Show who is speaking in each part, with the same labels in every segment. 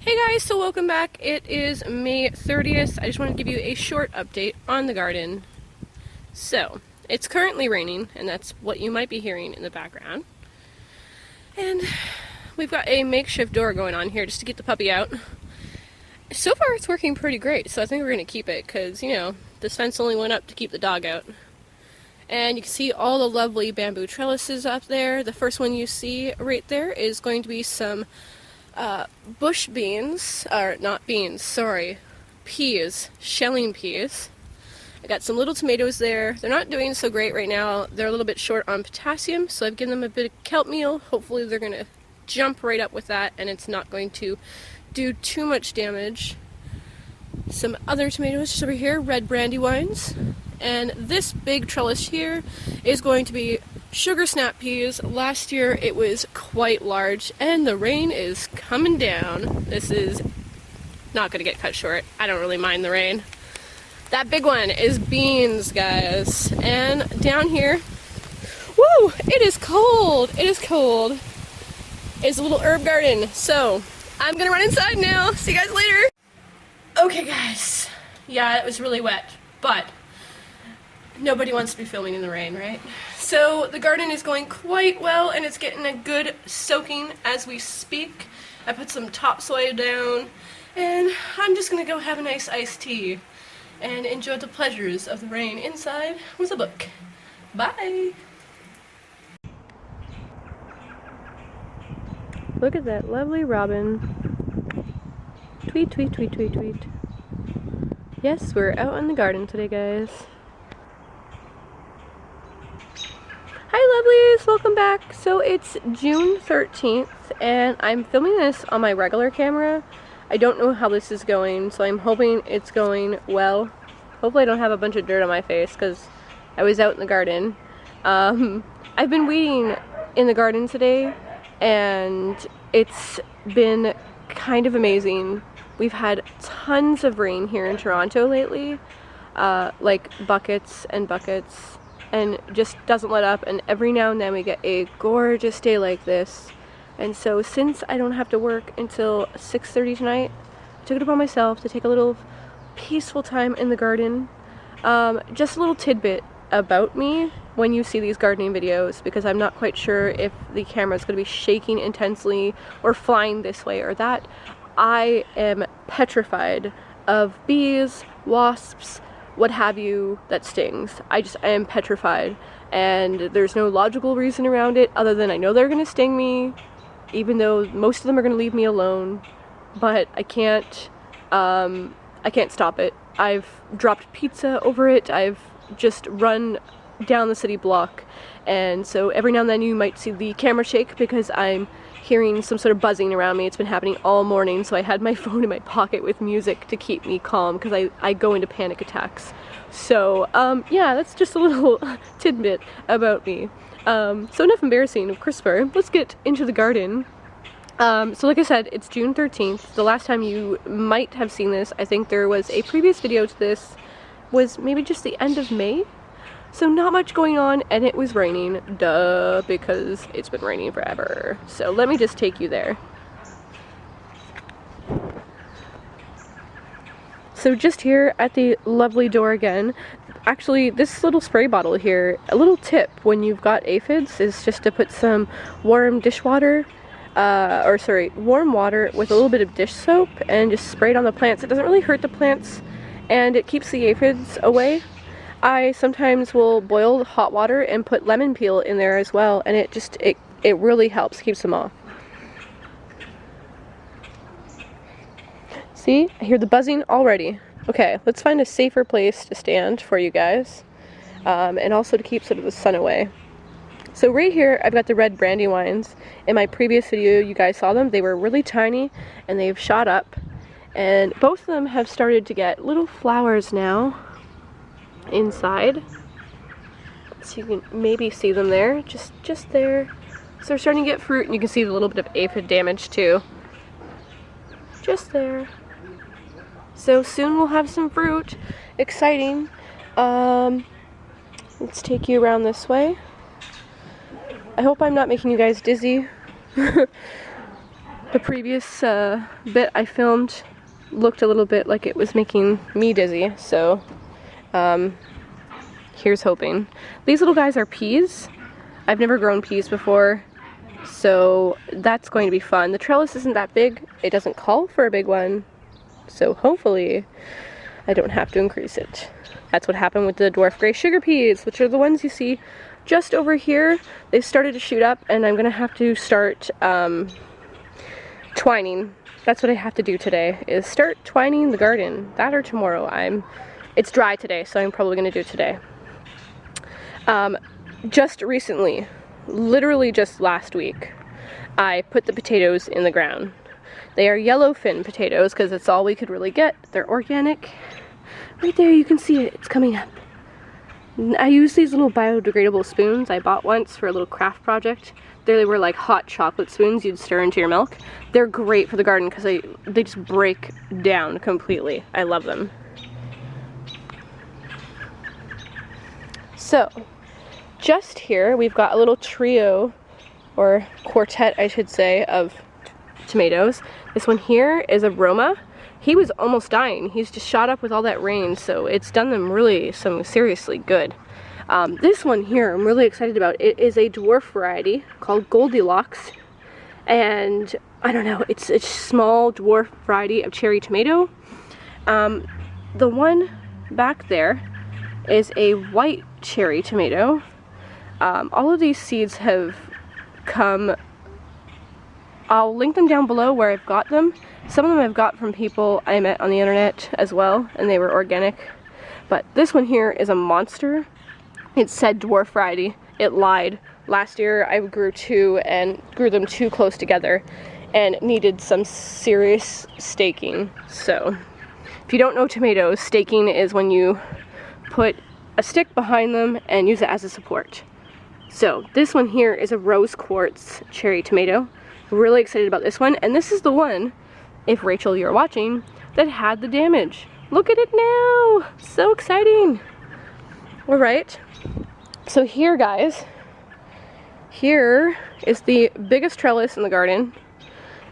Speaker 1: Hey guys, so welcome back. It is May 30th. I just want to give you a short update on the garden. So, it's currently raining, and that's what you might be hearing in the background. And we've got a makeshift door going on here just to get the puppy out. So far it's working pretty great, so I think we're going to keep it because, you know, this fence only went up to keep the dog out. And you can see all the lovely bamboo trellises up there. The first one you see right there is going to be some bush beans, or not beans, sorry, peas, shelling peas. I got some little tomatoes there. They're not doing so great right now. They're a little bit short on potassium, so I've given them a bit of kelp meal. Hopefully they're going to jump right up with that and it's not going to do too much damage. Some other tomatoes just over here, red Brandywines. And this big trellis here is going to be sugar snap peas. Last year it was quite large and the rain is coming down. This is not going to get cut short. I don't really mind the rain. That big one is beans, guys. And down here, woo, it is cold. It is cold. It's a little herb garden. So I'm going to run inside now. See you guys later. Okay guys, yeah, it was really wet, but nobody wants to be filming in the rain, right? So the garden is going quite well and it's getting a good soaking as we speak. I put some topsoil down and I'm just gonna go have a nice iced tea and enjoy the pleasures of the rain inside with a book. Bye! Look at that lovely robin. Tweet, tweet, tweet, tweet, tweet. Yes, we're out in the garden today, guys. Hi lovelies, welcome back. So it's June 13th and I'm filming this on my regular camera. I don't know how this is going, so I'm hoping it's going well. Hopefully I don't have a bunch of dirt on my face because I was out in the garden. I've been weeding in the garden today and it's been kind of amazing. We've had tons of rain here in Toronto lately, like buckets and buckets, and just doesn't let up, and every now and then we get a gorgeous day like this. And so since I don't have to work until 6:30 tonight, I took it upon myself to take a little peaceful time in the garden. Just a little tidbit about me when you see these gardening videos, because I'm not quite sure if the camera is going to be shaking intensely or flying this way or that. I am petrified of bees, wasps, what have you, that stings. I am petrified, and there's no logical reason around it other than I know they're gonna sting me, even though most of them are gonna leave me alone, but I can't stop it. I've dropped pizza over it, I've just run down the city block, and so every now and then you might see the camera shake because I'm hearing some sort of buzzing around me. It's been happening all morning, so I had my phone in my pocket with music to keep me calm because I go into panic attacks. So yeah, that's just a little tidbit about me. So enough embarrassing of CRISPR. Let's get into the garden. So like I said, it's June 13th. The last time you might have seen this, I think there was a previous video to this, was maybe just the end of May. So not much going on, and it was raining, duh, because it's been raining forever. So let me just take you there. So just here at the lovely door again, actually this little spray bottle here, a little tip when you've got aphids is just to put some warm dishwater, warm water with a little bit of dish soap and just spray it on the plants. It doesn't really hurt the plants and it keeps the aphids away. I sometimes will boil hot water and put lemon peel in there as well, and it really helps, keeps them off. See, I hear the buzzing already. Okay, let's find a safer place to stand for you guys, and also to keep sort of the sun away. So right here, I've got the red Brandywines. In my previous video, you guys saw them. They were really tiny, and they've shot up, and both of them have started to get little flowers now inside, so you can maybe see them there, just there. So they're starting to get fruit, and you can see the little bit of aphid damage too, just there. So soon we'll have some fruit. Exciting. Let's take you around this way. I hope I'm not making you guys dizzy. The previous bit I filmed looked a little bit like it was making me dizzy, so here's hoping. These little guys are peas. I've never grown peas before, so that's going to be fun. The trellis isn't that big. It doesn't call for a big one, so hopefully I don't have to increase it. That's what happened with the dwarf gray sugar peas, which are the ones you see just over here. They've started to shoot up, and I'm gonna have to start twining. That's what I have to do today, is start twining the garden. That or tomorrow. It's dry today, so I'm probably gonna do it today. Just recently, literally just last week, I put the potatoes in the ground. They are yellowfin potatoes because it's all we could really get. They're organic. Right there, you can see it. It's coming up. I use these little biodegradable spoons I bought once for a little craft project. They were like hot chocolate spoons you'd stir into your milk. They're great for the garden because they just break down completely. I love them. So, just here we've got a little trio, or quartet I should say, of tomatoes. This one here is a Roma. He was almost dying. He's just shot up with all that rain, so it's done them really some seriously good. This one here I'm really excited about. It is a dwarf variety called Golidilox, and I don't know, it's a small dwarf variety of cherry tomato. The one back there is a white cherry tomato. All of these seeds have come, I'll link them down below where I've got them. Some of them I've got from people I met on the internet as well, and they were organic. But this one here is a monster. It said dwarf variety. It lied. Last year I grew two and grew them too close together and needed some serious staking. So if you don't know tomatoes, staking is when you put a stick behind them and use it as a support. So this one here is a rose quartz cherry tomato. Really excited about this one, and this is the one, if Rachel you're watching, that had the damage. Look at it now! So exciting! Alright, so here guys, here is the biggest trellis in the garden,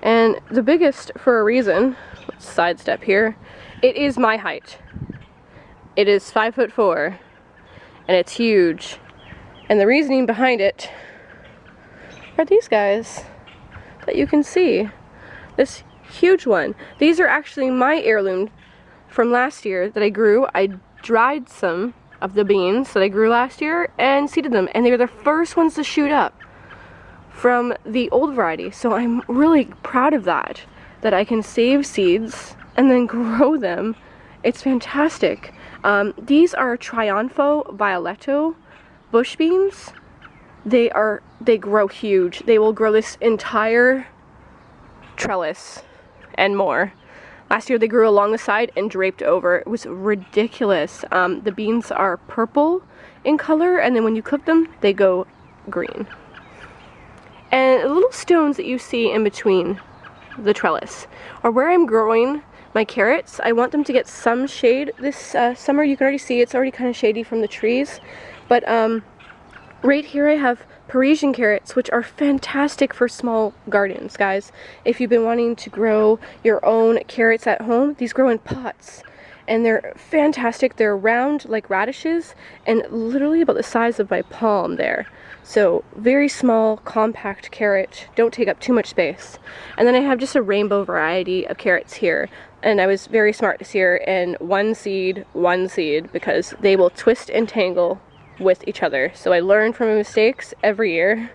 Speaker 1: and the biggest for a reason. Let's sidestep here. It is my height. It is 5'4", and it's huge. And the reasoning behind it are these guys that you can see. This huge one. These are actually my heirloom from last year that I grew. I dried some of the beans that I grew last year and seeded them, and they were the first ones to shoot up from the old variety. So I'm really proud of that I can save seeds and then grow them. It's fantastic. These are Trionfo Violetto bush beans. They grow huge. They will grow this entire trellis and more. Last year they grew along the side and draped over. It was ridiculous. The beans are purple in color, and then when you cook them, they go green. And little stones that you see in between the trellis are where I'm growing my carrots. I want them to get some shade this summer. You can already see it's already kind of shady from the trees. But right here I have Parisian carrots, which are fantastic for small gardens, guys. If you've been wanting to grow your own carrots at home, these grow in pots. And they're fantastic. They're round like radishes and literally about the size of my palm there. So very small, compact carrot. Don't take up too much space. And then I have just a rainbow variety of carrots here. And I was very smart this year and one seed, because they will twist and tangle with each other. So I learn from my mistakes every year.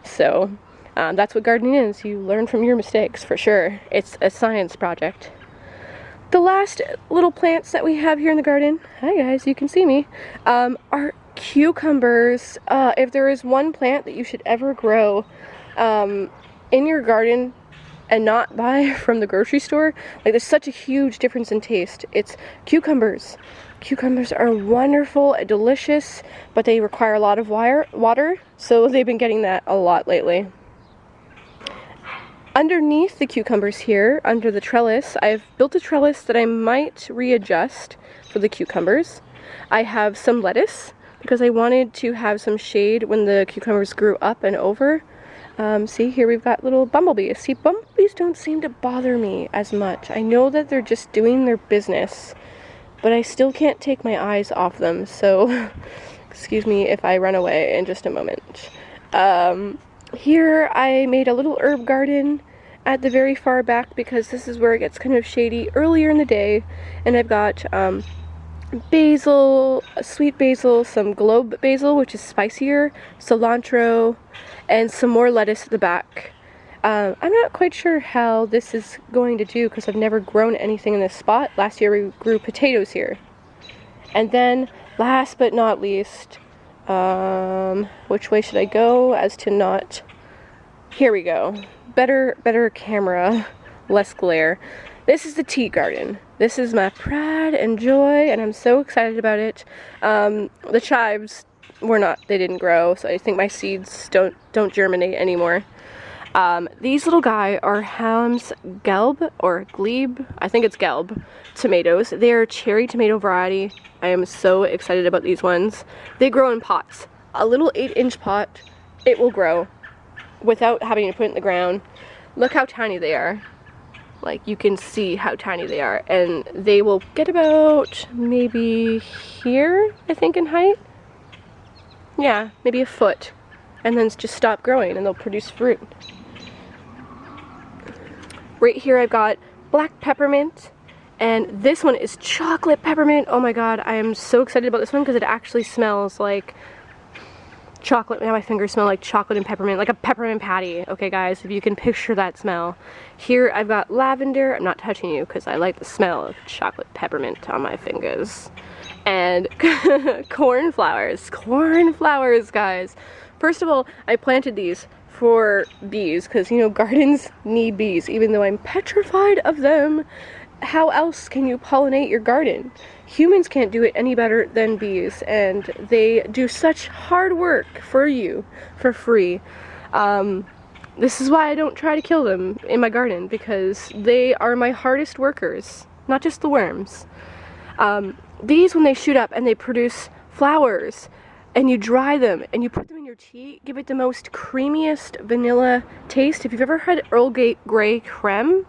Speaker 1: So that's what gardening is. You learn from your mistakes for sure. It's a science project. The last little plants that we have here in the garden, hi guys, you can see me, are cucumbers. If there is one plant that you should ever grow in your garden and not buy from the grocery store, like there's such a huge difference in taste, it's cucumbers. Cucumbers are wonderful, delicious, but they require a lot of water, so they've been getting that a lot lately. Underneath the cucumbers here, under the trellis, I've built a trellis that I might readjust for the cucumbers. I have some lettuce, because I wanted to have some shade when the cucumbers grew up and over. See, here we've got little bumblebees. See, bumblebees don't seem to bother me as much. I know that they're just doing their business, but I still can't take my eyes off them, so excuse me if I run away in just a moment. Here I made a little herb garden at the very far back because this is where it gets kind of shady earlier in the day, and I've got basil, sweet basil, some globe basil, which is spicier, cilantro, and some more lettuce at the back. I'm not quite sure how this is going to do because I've never grown anything in this spot. Last year we grew potatoes here. And then, last but not least, which way should I go as to not... Here we go. Better camera, less glare. This is the tea garden. This is my pride and joy, and I'm so excited about it. The chives they didn't grow, so I think my seeds don't germinate anymore. These little guys are Hahms Gelbe, or Glebe, I think it's Gelbe, tomatoes. They are cherry tomato variety. I am so excited about these ones. They grow in pots. A little 8-inch pot, it will grow without having to put it in the ground. Look how tiny they are. Like, you can see how tiny they are, and they will get about maybe here, I think, in height. Yeah, maybe a foot, and then just stop growing and they'll produce fruit. Right here I've got black peppermint, and this one is chocolate peppermint. Oh my god, I am so excited about this one because it actually smells like chocolate. Now my fingers smell like chocolate and peppermint, like a peppermint patty. Okay guys, if you can picture that smell. Here I've got lavender. I'm not touching you because I like the smell of chocolate peppermint on my fingers. And cornflowers. Cornflowers, guys. First of all, I planted these for bees because, you know, gardens need bees, even though I'm petrified of them. How else can you pollinate your garden? Humans can't do it any better than bees, and they do such hard work for you for free. This is why I don't try to kill them in my garden, because they are my hardest workers, not just the worms. These, when they shoot up and they produce flowers, and you dry them and you put them in your tea, give it the most creamiest vanilla taste. If you've ever had Earl Grey creme,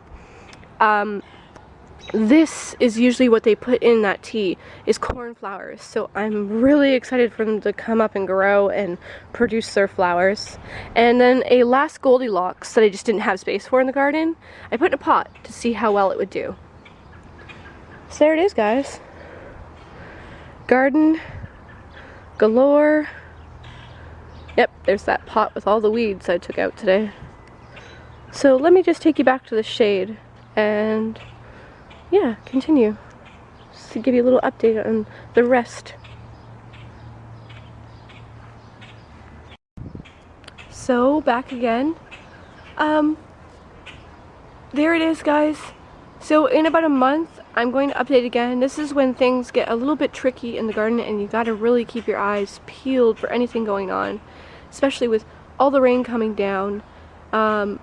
Speaker 1: this is usually what they put in that tea, is cornflowers. So I'm really excited for them to come up and grow and produce their flowers. And then a last Golidilox that I just didn't have space for in the garden, I put in a pot to see how well it would do. So there it is, guys. Garden galore. Yep, there's that pot with all the weeds I took out today. So let me just take you back to the shade and yeah, continue. Just to give you a little update on the rest. So, back again. There it is, guys. So in about a month, I'm going to update again. This is when things get a little bit tricky in the garden and you gotta really keep your eyes peeled for anything going on, especially with all the rain coming down. I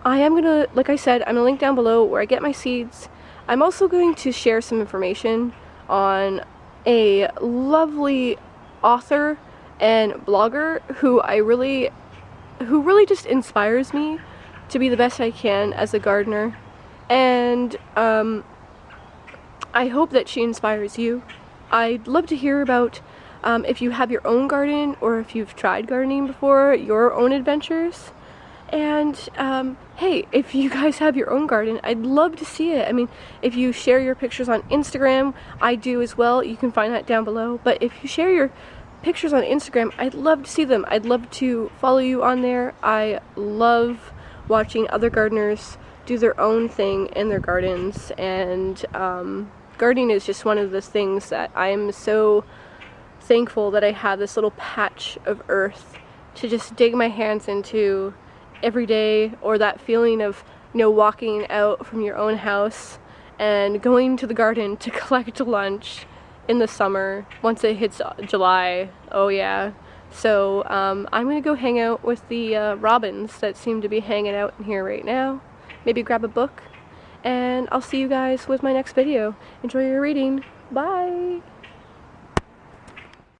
Speaker 1: am gonna, like I said, I'm gonna link down below where I get my seeds. I'm also going to share some information on a lovely author and blogger who really just inspires me to be the best I can as a gardener. And I hope that she inspires you. I'd love to hear about if you have your own garden or if you've tried gardening before, your own adventures. And hey, if you guys have your own garden, I'd love to see it. I mean, if you share your pictures on Instagram, I do as well. You can find that down below. But if you share your pictures on Instagram, I'd love to see them. I'd love to follow you on there. I love watching other gardeners do their own thing in their gardens, and gardening is just one of those things that I am so thankful that I have this little patch of earth to just dig my hands into every day, or that feeling of, you know, walking out from your own house and going to the garden to collect lunch in the summer once it hits July. Oh yeah. So I'm gonna go hang out with the robins that seem to be hanging out in here right now. Maybe grab a book, and I'll see you guys with my next video. Enjoy your reading. Bye!